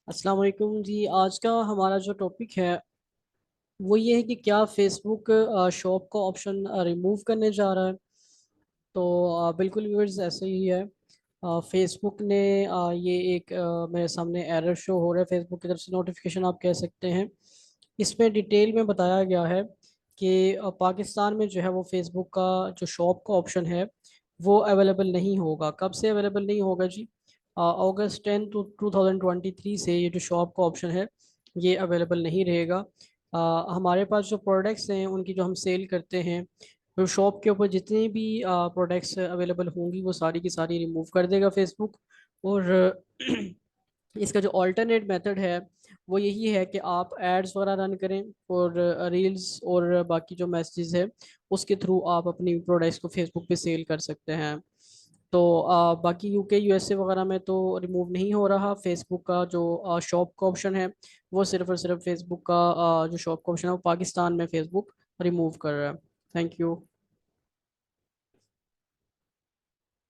अस्सलाम वालेकुम जी। आज का हमारा जो टॉपिक है वो ये है कि क्या फेसबुक शॉप का ऑप्शन रिमूव करने जा रहा है। तो बिल्कुल व्यूअर्स ऐसे ही है। फेसबुक ने ये एक मेरे सामने एरर शो हो रहा है फेसबुक की तरफ से, नोटिफिकेशन आप कह सकते हैं। इसमें डिटेल में बताया गया है कि पाकिस्तान में जो है वो फेसबुक का जो शॉप का ऑप्शन है वो अवेलेबल नहीं होगा। कब से अवेलेबल नहीं होगा जी? अगस्त 10 2023 से ये जो शॉप का ऑप्शन है ये अवेलेबल नहीं रहेगा। हमारे पास जो प्रोडक्ट्स हैं उनकी जो हम सेल करते हैं, तो शॉप के ऊपर जितनी भी प्रोडक्ट्स अवेलेबल होंगी वो सारी की सारी रिमूव कर देगा फेसबुक। और इसका जो अल्टरनेट मेथड है वो यही है कि आप एड्स वगैरह रन करें और रील्स और बाकी जो मैसेजेस है उसके थ्रू आप अपनी प्रोडक्ट्स को फेसबुक पे सेल कर सकते हैं। तो बाकी यूके यूएसए वगैरह में तो रिमूव नहीं हो रहा फेसबुक का जो शॉप का ऑप्शन है। वो सिर्फ और सिर्फ फेसबुक का जो शॉप का ऑप्शन है वो पाकिस्तान में फेसबुक रिमूव कर रहा है। Thank you.